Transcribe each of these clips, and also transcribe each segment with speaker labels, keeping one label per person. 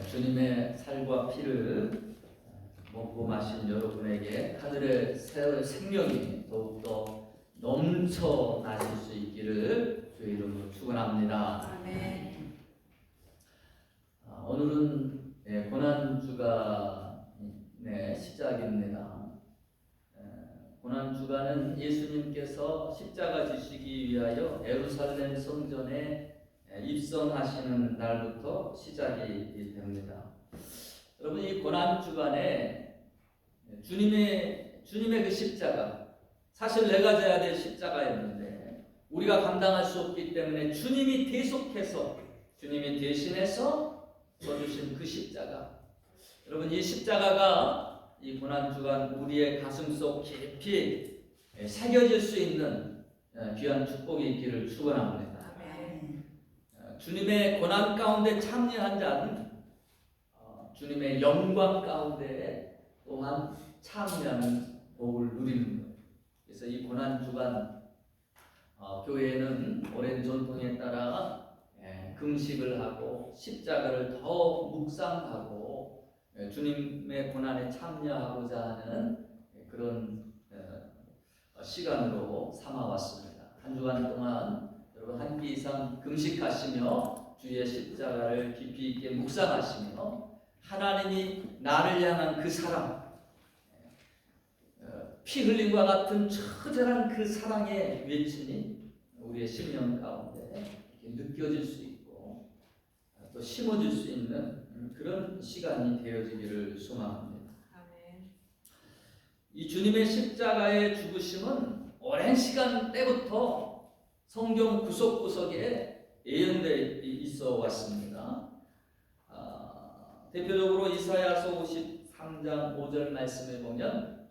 Speaker 1: 주님의 살과 피를 먹고 마신 여러분에게 하늘의 새 생명이 더욱더 넘쳐나실 수 있기를 주의 이름으로 축원합니다.
Speaker 2: 아멘.
Speaker 1: 오늘은 고난주간의 시작입니다. 고난주간은 예수님께서 십자가 지시기 위하여 예루살렘 성전에 입성하시는 날부터 시작이 됩니다. 여러분, 이 고난주간에 주님의 그 십자가, 사실 내가 져야 될 십자가였는데 우리가 감당할 수 없기 때문에 주님이 대신해서 져주신 그 십자가, 여러분, 이 십자가가 이 고난주간 우리의 가슴속 깊이 새겨질 수 있는 귀한 축복이 있기를 축원합니다. 주님의 고난 가운데 참여한 자는 주님의 영광 가운데 또한 참여하는 복을 누리는 거예요. 그래서 이 고난주간 교회는 오랜 전통에 따라 금식을 하고 십자가를 더 묵상하고 주님의 고난에 참여하고자 하는 그런 시간으로 삼아왔습니다. 한 주간 동안 여러분 한 끼 이상 금식하시며 주의 십자가를 깊이 있게 묵상하시며 하나님이 나를 향한 그 사랑, 피 흘림과 같은 처절한 그 사랑의 외침이 우리의 심령 가운데 느껴질 수 있고 또 심어질 수 있는 그런 시간이 되어지기를 소망합니다. 이 주님의 십자가의 죽으심은 오랜 시간 때부터 성경 구석구석에 예언되어 있어 왔습니다. 대표적으로 이사야서 53장 5절 말씀에 보면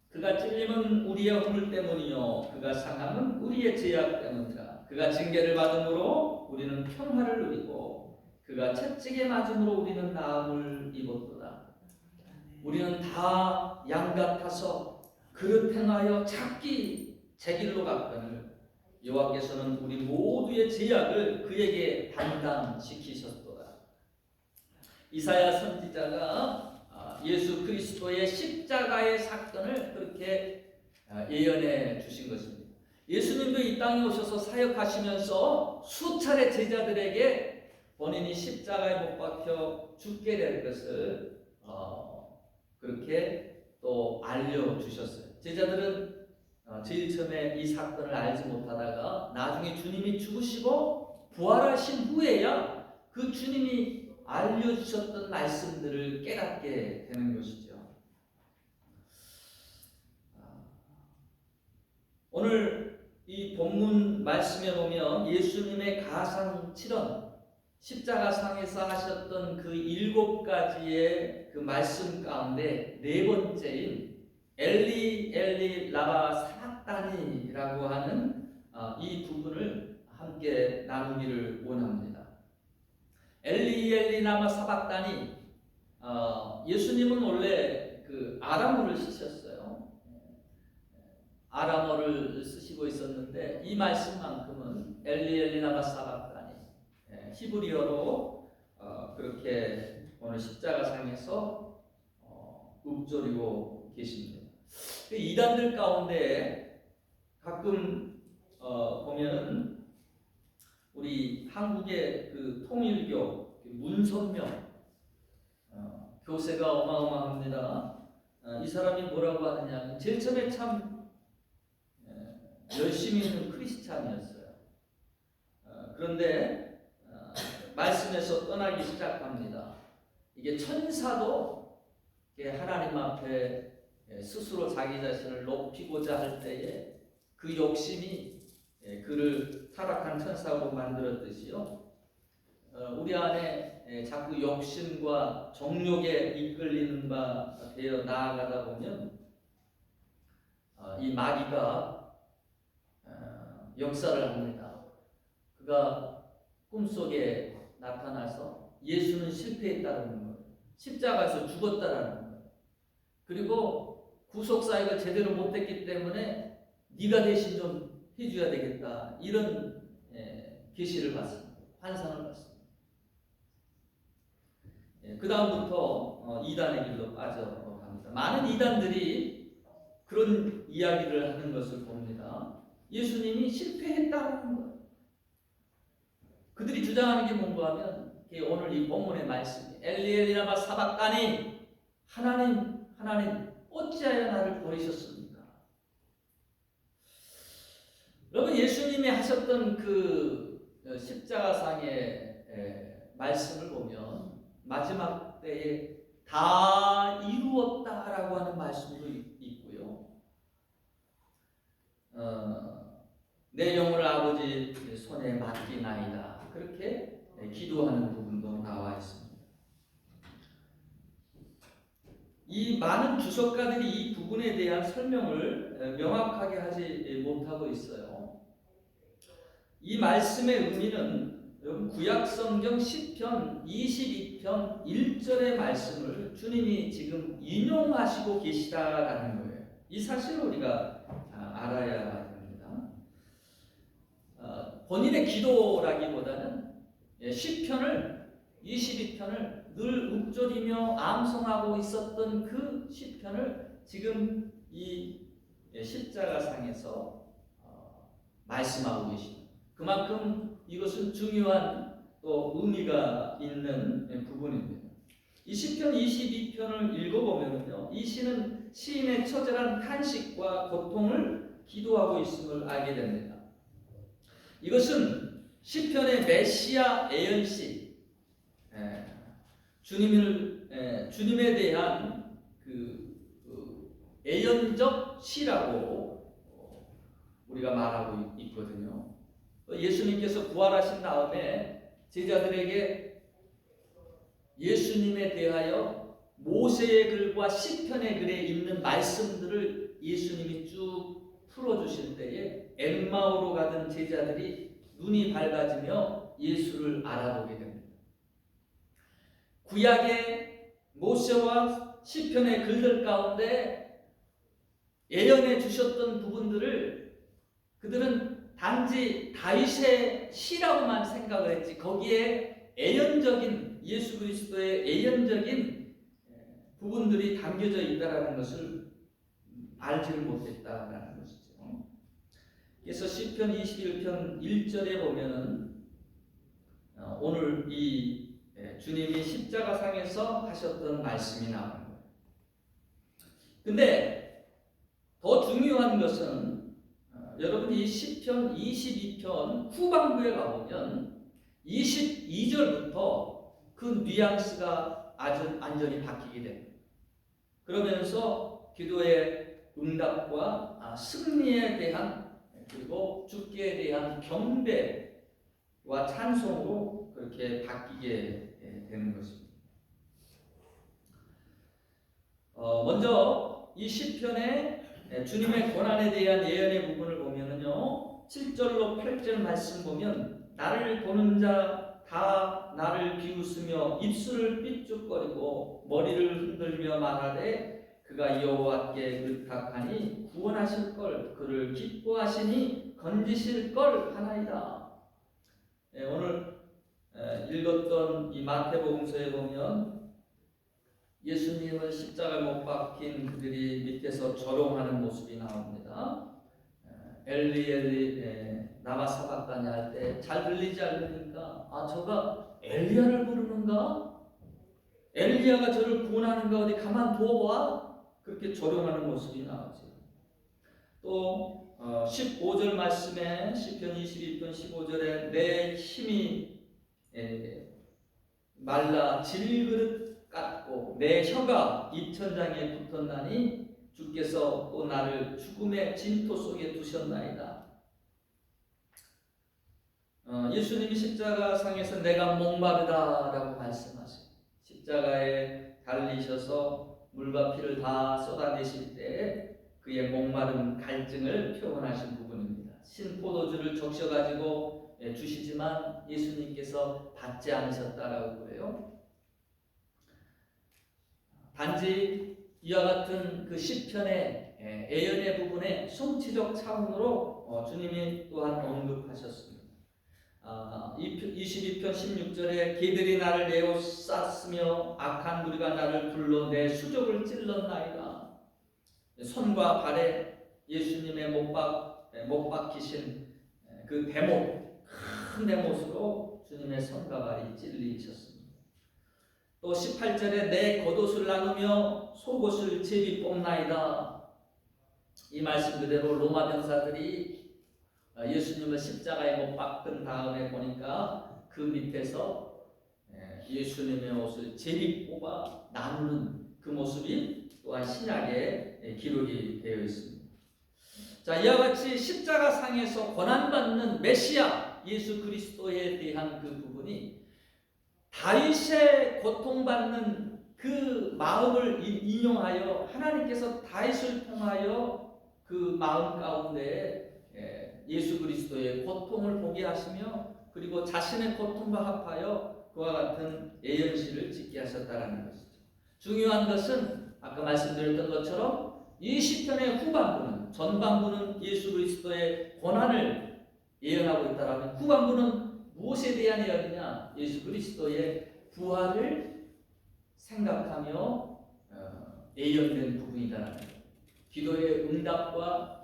Speaker 1: 그가 찔림은 우리의 허물 때문이요 그가 상함은 우리의 죄악 때문이라. 그가 징계를 받음으로 우리는 평화를 누리고 그가 채찍에 맞음으로 우리는 나음을 입었도다. 우리는 다 양 같아서 그릇 행하여 작기 제 길로 갔거늘 여호와께서는 우리 모두의 죄악을 그에게 담당시키셨도다. 이사야 선지자가 예수 그리스도의 십자가의 사건을 그렇게 예언해 주신 것입니다. 예수님도 이 땅에 오셔서 사역하시면서 수차례 제자들에게 본인이 십자가에 못 박혀 죽게 될 것을 그렇게 또 알려주셨어요. 제자들은 제일 처음에 이 사건을 알지 못하다가 나중에 주님이 죽으시고 부활하신 후에야 그 주님이 알려주셨던 말씀들을 깨닫게 되는 것이죠. 오늘 이 본문 말씀에 보면 예수님의 가상칠언, 십자가상에서 하셨던 그 7가지의 그 말씀 가운데 네 번째인 엘리 엘리 라마 사박다니라고 하는 이 부분을 함께 나누기를 원합니다. 엘리 엘리 라마 사박다니, 예수님은 원래 그 아람어를 쓰셨어요. 아람어를 쓰시고 있었는데 이 말씀만큼은 엘리 엘리 라마 사박다니, 히브리어로 그렇게 오늘 십자가상에서 읊조리고 계십니다. 이단들 가운데 가끔 보면은 우리 한국의 그 통일교 문선명 교세가 어마어마합니다. 이 사람이 뭐라고 하느냐, 제일 처음에 참 열심히 있는 크리스찬이었어요. 그런데 말씀에서 떠나기 시작합니다. 이게 천사도 하나님 앞에 스스로 자기 자신을 높이고자 할 때에 그 욕심이 그를 타락한 천사로 만들었듯이요, 우리 안에 자꾸 욕심과 정욕에 이끌리는 바 되어 나아가다 보면 이 마귀가 역사를 합니다. 그가 꿈속에 나타나서 예수는 실패했다는 것, 십자가에서 죽었다라는 것, 그리고 구속사역을 제대로 못했기 때문에 네가 대신 좀 해줘야 되겠다, 이런 계시를 받습니다. 환상을 받습니다. 그 다음부터 이단의 길로 빠져갑니다. 많은 이단들이 그런 이야기를 하는 것을 봅니다. 예수님이 실패했다는 거예요. 그들이 주장하는 게 뭔가 하면 오늘 이 본문의 말씀이 엘리 엘리 라마 사박다니 하나님 어찌하여 나를 버리셨습니까? 여러분 예수님이 하셨던 그 십자가상의 말씀을 보면 마지막 때에 다 이루었다라고 하는 말씀도 있고요. 내 영혼을 아버지 손에 맡기나이다. 그렇게 기도하는 부분도 나와 있습니다. 이 많은 주석가들이 이 부분에 대한 설명을 명확하게 하지 못하고 있어요. 이 말씀의 의미는 구약성경 시편 22편 1절의 말씀을 주님이 지금 인용하시고 계시다라는 거예요. 이 사실을 우리가 알아야 됩니다. 본인의 기도라기보다는 시편을 22편을 늘 읊조리며 암송하고 있었던 그 시편을 지금 이 십자가상에서 말씀하고 계십니다. 그만큼 이것은 중요한 또 의미가 있는 부분입니다. 이 시편 22편을 읽어보면요, 이 시는 시인의 처절한 탄식과 고통을 기도하고 있음을 알게 됩니다. 이것은 시편의 메시아 예언시, 주님에 대한 그 예언적 시라고 우리가 말하고 있거든요. 예수님께서 부활하신 다음에 제자들에게 예수님에 대하여 모세의 글과 시편의 글에 있는 말씀들을 예수님이 쭉 풀어주실 때에 엠마오로 가던 제자들이 눈이 밝아지며 예수를 알아보게 됩니다. 구약의 모세와 시편의 글들 가운데 예언해 주셨던 부분들을 그들은 단지 다윗의 시라고만 생각을 했지 거기에 예언적인 예수 그리스도의 예언적인 부분들이 담겨져 있다라는 것을 알지를 못했다라는 것이죠. 그래서 시편 21편 1절에 보면은 오늘 이 주님이 십자가상에서 하셨던 말씀이 나오는 거예요. 근데 더 중요한 것은 여러분이 시편 22편 후반부에 가보면 22절부터 그 뉘앙스가 아주 완전히 바뀌게 됩니다. 그러면서 기도의 응답과 승리에 대한 그리고 죽기에 대한 경배와 찬송으로 그렇게 바뀌게 되는 것입니다. 먼저 이 시편의 주님의 고난에 대한 예언의 부분을 보면은요, 7절로 8절 말씀 보면 나를 보는 자 다 나를 비웃으며 입술을 삐죽거리고 머리를 흔들며 말하되 그가 여호와께 의탁하니 구원하실 걸 그를 기뻐하시니 건지실 걸 하나이다. 오늘 읽었던 이 마태복음서에 보면 예수님을 십자가에 못 박힌 그들이 밑에서 조롱하는 모습이 나옵니다. 엘리 엘리 나마 사박다니 할 때 잘 들리지 않으니까 저가 엘리야를 부르는가? 엘리야가 저를 구원하는가? 어디 가만 두어봐? 그렇게 조롱하는 모습이 나오죠. 또 15절 말씀에 시편 22편 15절에 내 힘이 말라 질그릇 같고 내 혀가 입천장에 붙었나니 주께서 또 나를 죽음의 진토 속에 두셨나이다. 예수님이 십자가상에서 내가 목마르다라고 말씀하세요. 십자가에 달리셔서 물과 피를 다 쏟아내실 때 그의 목마른 갈증을 표현하신 부분입니다. 신포도주를 적셔가지고 주시지만 예수님께서 받지 않으셨다라고 그래요. 단지 이와 같은 그 시편의 예언의 부분에 성취적 차원으로 주님이 또한 언급하셨습니다. 22편 16절에 개들이 나를 에워쌌으며 악한 무리가 나를 불러 내 수족을 찔렀나이다. 손과 발에 예수님의 못 박히신 그 대못, 큰 대못으로 주님의 손과 발이 찔리셨습니다. 또 18절에 내 겉옷을 나누며 속옷을 제비 뽑나이다. 이 말씀 그대로 로마 병사들이 예수님을 십자가에 못 박은 다음에 보니까 그 밑에서 예수님의 옷을 제비 뽑아 나누는 그 모습이 또한 신약에 기록이 되어 있습니다. 자, 이와 같이 십자가상에서 고난받는 메시아 예수 그리스도에 대한 그 부분이 다윗의 고통받는 그 마음을 인용하여 하나님께서 다윗을 통하여 그 마음 가운데 예수 그리스도의 고통을 보게 하시며 그리고 자신의 고통과 합하여 그와 같은 예언시를 짓게 하셨다는 것이죠. 중요한 것은 아까 말씀드렸던 것처럼 이 시편의 후반부는, 전반부는 예수 그리스도의 고난을 예언하고 있다라면 후반부는 무엇에 대한 예언이냐? 예수 그리스도의 부활을 생각하며 예언된 부분이다라는 거예요. 기도의 응답과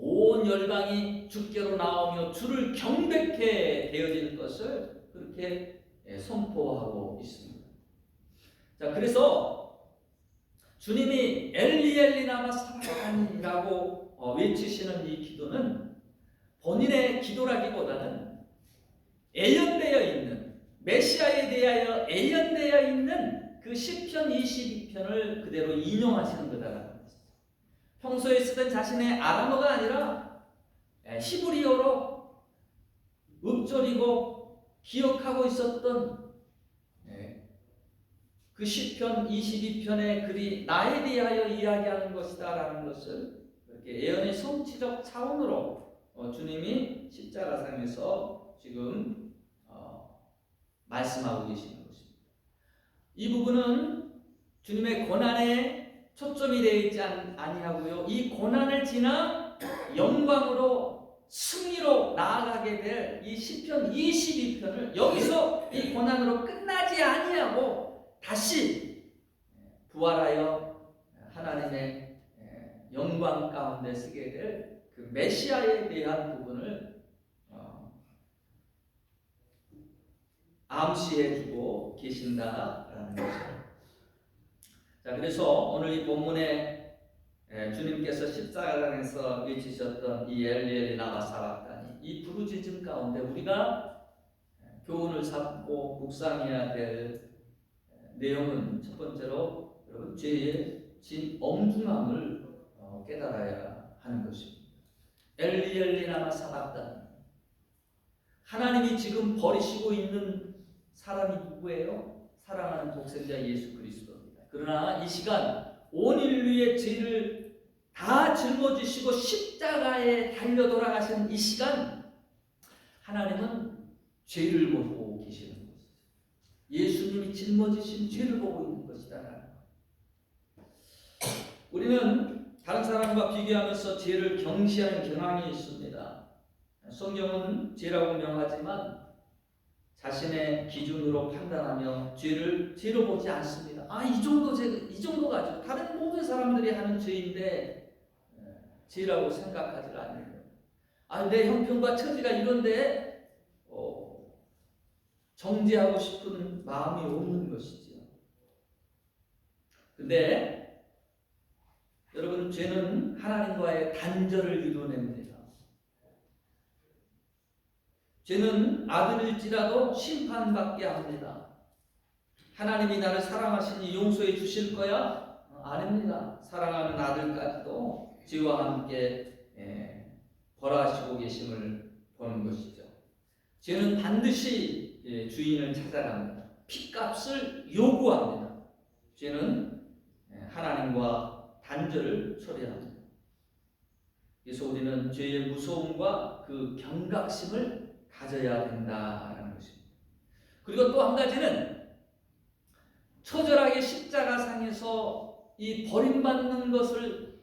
Speaker 1: 온 열방이 주께로 나오며 주를 경배케 되어지는 것을 그렇게 선포하고 있습니다. 자, 그래서 주님이 엘리 엘리 라마 사박다니라고 외치시는 이 기도는 본인의 기도라기보다는 예언되어 있는 메시아에 대하여 예언되어 있는 그 시편 22편을 그대로 인용하시는 거다라는 거죠. 평소에 쓰던 자신의 아람어가 아니라 히브리어로 읊조리고 기억하고 있었던 그 시편 22편의 글이 나에 대하여 이야기하는 것이다라는 것을 그렇게 예언의 성취적 차원으로 주님이 십자가상에서 지금 말씀하고 계시는 것입니다. 이 부분은 주님의 고난에 초점이 되어 있지 아니하고요. 이 고난을 지나 영광으로 승리로 나아가게 될 이 시편 22편을 여기서 이 고난으로 끝나지 아니하고 다시 부활하여 하나님의 영광 가운데 쓰게 될 그 메시아에 대한 부분을 암시해주고 계신다라는 것입니다. 자, 그래서 오늘 이 본문에 주님께서 십자가상에서 외치셨던 이 엘리 엘리 라마 사박다니 이 부르짖음 가운데 우리가 교훈을 삼고 묵상해야 될 내용은 첫 번째로 여러분 죄의 진 엄중함을 깨달아야 하는 것입니다. 엘리 엘리 라마 사박다니 하나님이 지금 버리시고 있는 사람이 누구예요? 사랑하는 독생자 예수 그리스도입니다. 그러나 이 시간 온 인류의 죄를 다 짊어지시고 십자가에 달려 돌아가신 이 시간 하나님은 죄를 보고 계시는 것이죠. 예수님이 짊어지신 죄를 보고 있는 것이다. 우리는 다른 사람과 비교하면서 죄를 경시하는 경향이 있습니다. 성경은 죄라고 명하지만 자신의 기준으로 판단하며 죄를 죄로 보지 않습니다. 이 정도 가지고 다른 모든 사람들이 하는 죄인데 죄라고 생각하지 않는 거예요. 내 형편과 처지가 이런데 정죄하고 싶은 마음이 없는 것이지요. 근데 여러분 죄는 하나님과의 단절을 이루어냅니다. 죄는 아들일지라도 심판받게 합니다. 하나님이 나를 사랑하시니 용서해 주실 거야? 아닙니다. 사랑하는 아들까지도 죄와 함께 벌하시고 계심을 보는 것이죠. 죄는 반드시 주인을 찾아갑니다. 핏값을 요구합니다. 죄는 하나님과 단절을 초래합니다. 그래서 우리는 죄의 무서움과 그 경각심을 가져야 된다라는 것입니다. 그리고 또 한 가지는 처절하게 십자가상에서 이 버림받는 것을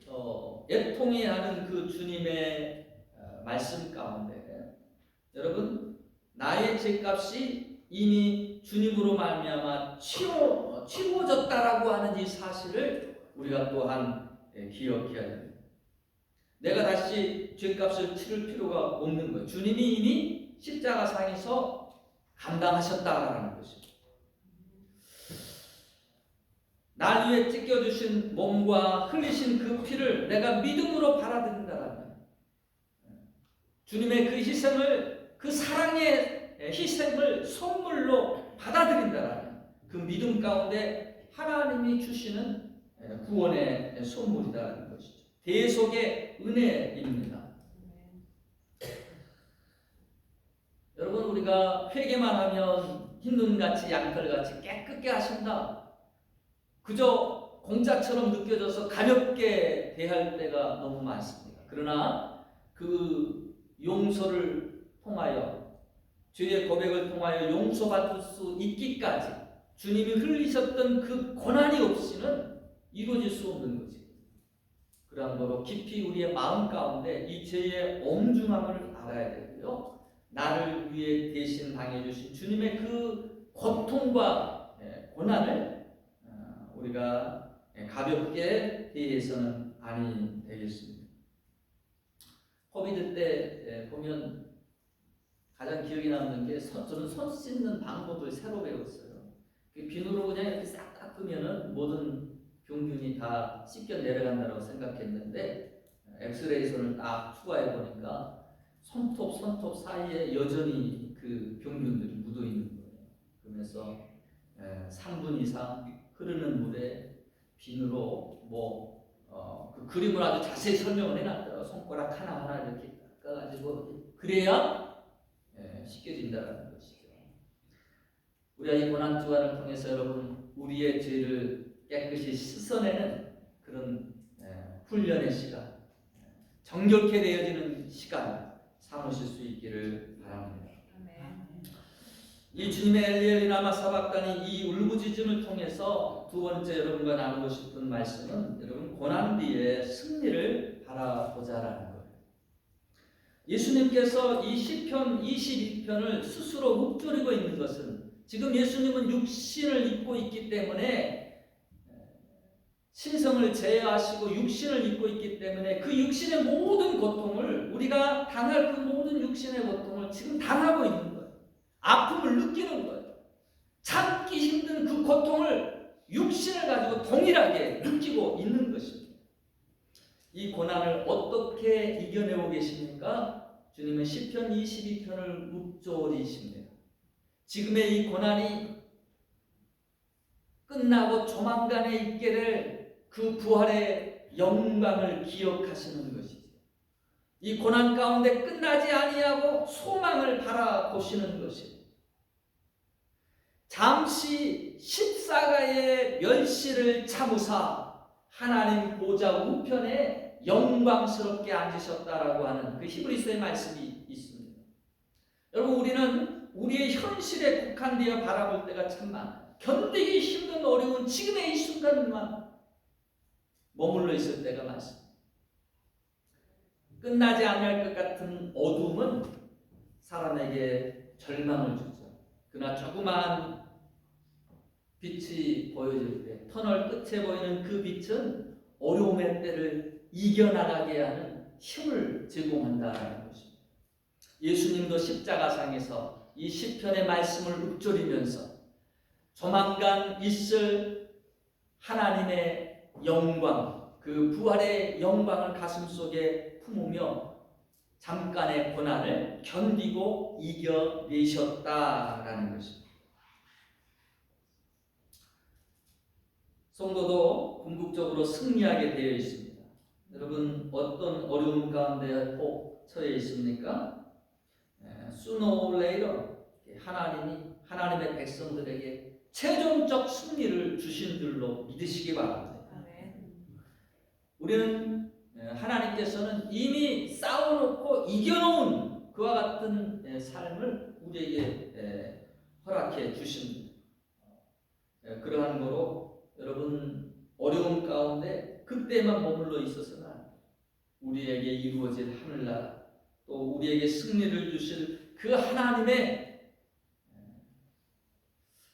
Speaker 1: 애통해하는 그 주님의 말씀 가운데 여러분 나의 죄값이 이미 주님으로 말미암아 치루어졌다라고 하는 이 사실을 우리가 또한 기억해야 됩니다. 내가 다시 죄값을 치를 필요가 없는 거예요. 주님이 이미 십자가상에서 감당하셨다라는 것입니다. 날 위해 찢겨주신 몸과 흘리신 그 피를 내가 믿음으로 받아들인다라면 주님의 그 희생을, 그 사랑의 희생을 선물로 받아들인다라면 그 믿음 가운데 하나님이 주시는 구원의 선물이라는 것이죠. 대속의 은혜입니다. 여러분, 우리가 회개만 하면 흰눈같이 양털같이 깨끗게 하신다, 그저 공짜처럼 느껴져서 가볍게 대할 때가 너무 많습니다. 그러나 그 용서를 통하여, 죄의 고백을 통하여 용서받을 수 있기까지 주님이 흘리셨던 그 고난이 없이는 이루어질 수 없는 거지. 그러므로 깊이 우리의 마음 가운데 이 죄의 엄중함을 알아야 되고요, 나를 위해 대신 당해주신 주님의 그 고통과 고난을 우리가 가볍게 대해서는 아니 되겠습니다. 코비드 때 보면 가장 기억에 남는 게 저는 손 씻는 방법을 새로 배웠어요. 비누로 그냥 이렇게 싹 닦으면은 모든 병균이 다 씻겨 내려간다고 생각했는데 엑스레이 손을 딱 추가해 보니까 손톱 사이에 여전히 그 병균들이 묻어 있는 거예요. 그러면서 3분 이상 흐르는 물에 비누로 그 그림을 아주 자세히 설명을 해놨더라고요. 손가락 하나하나 이렇게 깎아가지고 그래야 씻겨진다는 것이죠. 우리가 이 고난주간을 통해서 여러분 우리의 죄를 깨끗이 씻어내는 그런 훈련의 시간, 정결케 되어지는 시간 삼으실 수 있기를 바랍니다. 이 주님의 엘리엘리 라마 사박단이 이 울부짖음을 통해서 두 번째 여러분과 나누고 싶은 말씀은 여러분 고난 뒤에 승리를 바라보자라는 거예요. 예수님께서 이 시편 22편을 스스로 묵조리고 있는 것은 지금 예수님은 육신을 입고 있기 때문에 신성을 제어하시고 육신을 입고 있기 때문에 그 육신의 모든 고통을, 우리가 당할 그 모든 육신의 고통을 지금 당하고 있는 거예요. 아픔을 느끼는 거예요. 참기 힘든 그 고통을 육신을 가지고 동일하게 느끼고 있는 것입니다. 이 고난을 어떻게 이겨내고 계십니까? 주님은 시편 22편을 묵조리십니다. 지금의 이 고난이 끝나고 조만간에 있게 될 그 부활의 영광을 기억하시는 것이죠. 이 고난 가운데 끝나지 아니하고 소망을 바라보시는 것입니다. 잠시 십사가의 멸시를 참으사 하나님 보좌 우편에 영광스럽게 앉으셨다라고 하는 그 히브리서의 말씀이 있습니다. 여러분, 우리는 우리의 현실에 국한되어 바라볼 때가 참 많아요. 견디기 힘든 어려운 지금의 이 순간만 머물러 있을 때가 많습니다. 끝나지 않을 것 같은 어둠은 사람에게 절망을 주죠. 그러나 조그마한 빛이 보여질 때, 터널 끝에 보이는 그 빛은 어려움의 때를 이겨나가게 하는 힘을 제공한다는 것입니다. 예수님도 십자가상에서 이 시편의 말씀을 읊조리면서 조만간 있을 하나님의 영광, 그 부활의 영광을 가슴속에 품으며 잠깐의 고난을 견디고 이겨내셨다라는 것입니다. 성도도 궁극적으로 승리하게 되어 있습니다. 여러분, 어떤 어려움 가운데 꼭 처해 있습니까? Sooner or later 하나님의 백성들에게 최종적 승리를 주신 줄로 믿으시기 바랍니다. 우리는 하나님께서는 이미 싸워놓고 이겨놓은 그와 같은 삶을 우리에게 허락해 주십니다. 그러한 거로 여러분 어려움 가운데 그때만 머물러 있어서는 우리에게 이루어질 하늘나라, 또 우리에게 승리를 주실 그 하나님의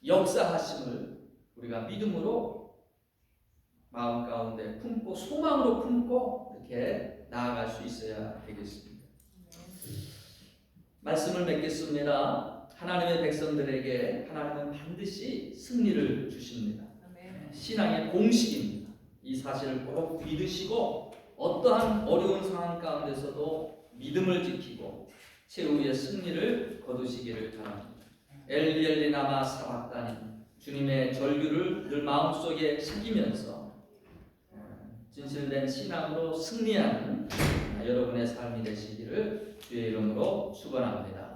Speaker 1: 역사하심을 우리가 믿음으로 마음 가운데 품고 소망으로 품고 이렇게 나아갈 수 있어야 되겠습니다. 말씀을 맺겠습니다. 하나님의 백성들에게 하나님은 반드시 승리를 주십니다. 신앙의 공식입니다. 이 사실을 꼭 믿으시고 어떠한 어려운 상황 가운데서도 믿음을 지키고 최후의 승리를 거두시기를 바랍니다. 엘리 나마 사박다니, 주님의 절규를 늘 마음속에 새기면서 진실된 신앙으로 승리하는 여러분의 삶이 되시기를 주의 이름으로 축원합니다.